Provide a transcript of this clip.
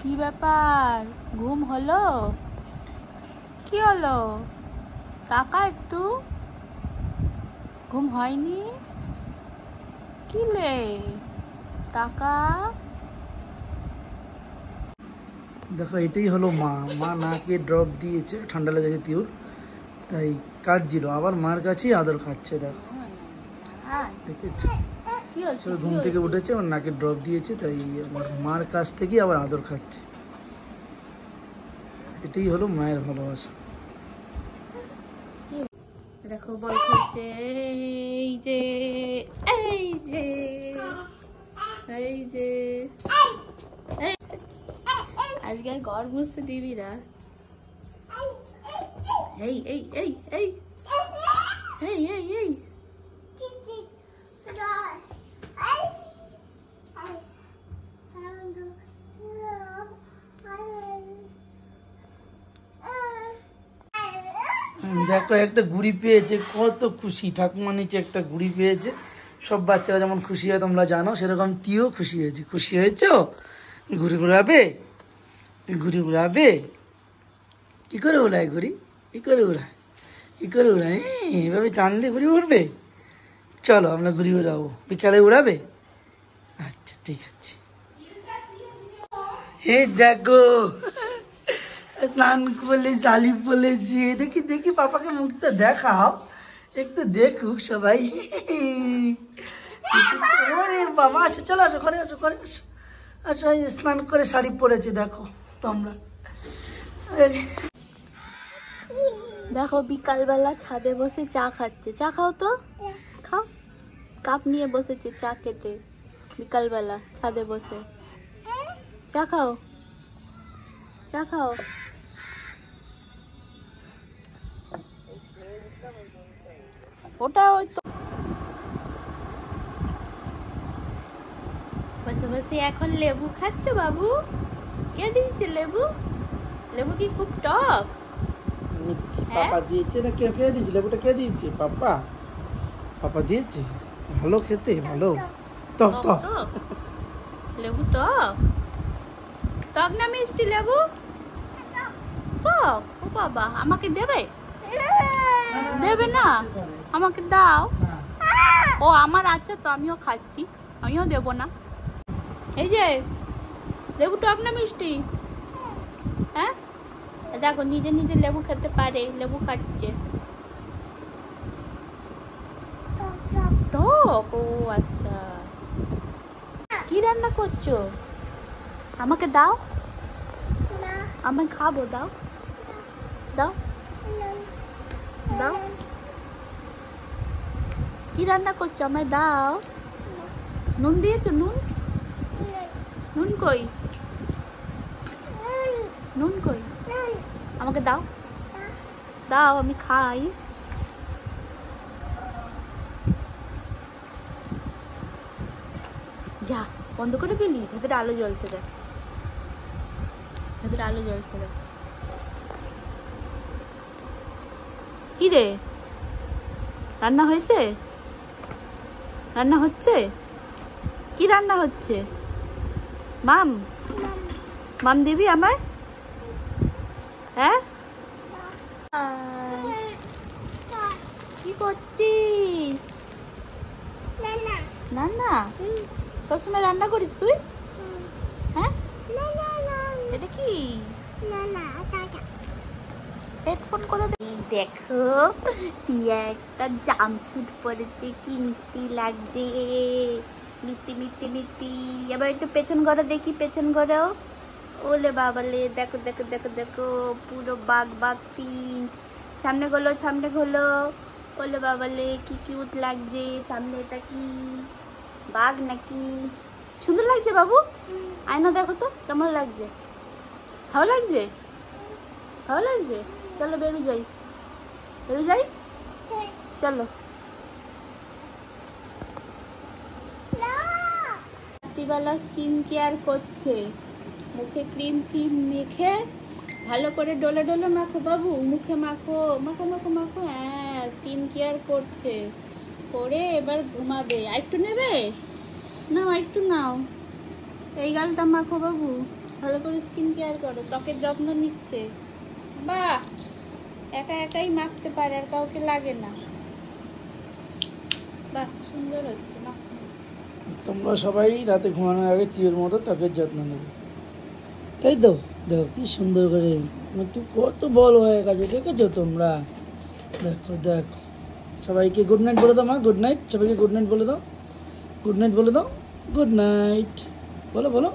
কি ব্যাপার, ঘুম হলো? কি হলো? তাকা একটু। ঘুম হয়নি? কি লে? তাকা। দেখো এটাই হলো মা। মা নাকে ড্রপ দিয়েছে, ঠান্ডা লেগেছে তিউর, তাই কাঁদছিল, আবার মার কাছেই আদর খাচ্ছে। দেখো দেখেছো, ঘুম থেকে উঠেছে, আমার নাকে ড্রপ দিয়েছে, তাই আমার মার কাছ থেকেই আবার আদর খাচ্ছে। এটাই হলো মায়ের ভালোবাসা। দেখো বল করছে, এই যে এই যে এই যে আজকে আর ঘর বুঝতে দিবি না। এই এই এই এই এই এই এই দেখো একটা ঘুড়ি পেয়েছে, কত খুশি। ঠাকুমা নিচে একটা ঘুড়ি পেয়েছে। সব বাচ্চারা যেমন খুশি হয় তোমরা জানো, সেরকম তিও খুশি হয়েছে। খুশি হয়েছ? ঘুড়ি ঘুরাবে? ঘুড়ি ঘুরাবে? কি করে উড়ায় ঘুড়ি? কি করে উড়ায়? কি করে উড়ায়? এভাবে টান দিয়ে ঘুড়ি উড়বে? চলো আমরা ঘুড়ি উড়াবো। বিকালে উড়াবে? আচ্ছা ঠিক আছে। এই দেখো স্নান করলে শালি বলেছি। দেখি দেখি পাপাকে মুখটা দেখাও, একটু দেখুক সবাই। ওরে বাবা, আসো চলো, আসো ঘরে, আসো ঘরে, আসো আসো। স্নান করে শাড়ি পরেছে দেখো তোমরা। দেখো বিকালবেলা ছাদে বসে চা খাচ্ছে। চা খাও তো, খাও। কাপ নিয়ে বসেছে চা খেতে, বিকালবেলা ছাদে বসে। চা খাও, চা খাও। ওটা ওই তো বসে বসে এখন লেবু খাচ্ছ বাবু? কে দিয়েছে লেবু? লেবু কি খুব টক? পাপা দিয়েছে না কে? কে দিয়েছে লেবুটা? কে দিয়েছে? পাপা। পাপা দিয়েছে। ভালো খেতে, ভালো টক টক। লেবু টক? টক না মিষ্টি লেবু? টক। ও বাবা, আমাকে দেবে? দেবে না? আমাকে দাও। ও আমার আছে তো, আমিও খাচ্ছি, আমিও দেবো না। এই যে লেবু টক না মিষ্টি? হ্যাঁ দেখো, নিজে নিজে লেবু খেতে পারে, লেবু খাচ্ছে। টক? ও আচ্ছা। কি রান্না করছো? আমাকে দাও, আমি খাবো। দাও দাও দাও। কি রান্না করছো? আমায় দাও। নুন দিয়েছো? নুন? নুন কই? নুন কই? আমাকে দাও, দাও আমি খাই। যা, বন্ধ করে দিলি? ভেতরে আলো জ্বলছে দেখ, ভেতরে আলো জ্বলছে দেখ। কি রে, রান্না হয়েছে? রান্না হচ্ছে? কি রান্না হচ্ছে? মাম, মাম দিবি আমায়? হ্যাঁ, কি করছিস? রান্না? সবসময় রান্না করিস তুই? হ্যাঁ, এটা কি? হেডফোন কোথায়? দেখো টিয়া একটা জাম্পস্যুট পরেছে, কি মিষ্টি লাগছে। মিষ্টি মিষ্টি মিষ্টি। এবার একটু পেছন ঘোরা দেখি, পেছন ঘোরাও। ওলে বাবালে, দেখো দেখো দেখো দেখো, পুরো বাঘ বাঘ পিঙ্ক। সামনে গলো, সামনে গলো। ওলে বাবালে, কি কিউট লাগছে। সামনে এটা কি বাঘ নাকি? সুন্দর লাগছে বাবু। আয়না দেখো তো কেমন লাগছে। ভালো লাগছে? ভালো লাগছে? চলো বেরো যাই, বেরো যাই, চলো। রাত্রিবেলা স্কিন কেয়ার করছে, মুখে ক্রিম ক্রিম মেখে ভালো করে ডলে ডলে মাখো বাবু, মুখে মাখো, মাখো মাখো মাখো। হ্যাঁ, স্কিন কেয়ার করছে, করে এবার ঘুমাবে। আরেকটু নেবে? নাও আরেকটু নাও। এই গালটা মাখো বাবু। ভালো করে স্কিন কেয়ার করো, ত্বকের যত্ন নিচ্ছে। বাহ, একা একাই মাখতে পারে, আর কাউকে লাগে না। বাহ, সুন্দর হচ্ছে না? তোমরা সবাই রাতে ঘুমানোর আগে টিউর মতো ত্বকের যত্ন নেবে, তাই তো? দেখো কি সুন্দর করে একটু কত বড় হয়ে গেছে, দেখেছো তোমরা? দেখো দেখো। সবাইকে গুড নাইট বলে দাও মা, গুড নাইট। সবাইকে গুড নাইট বলে দাও, গুড নাইট বলে দাও, গুড নাইট বলো বলো।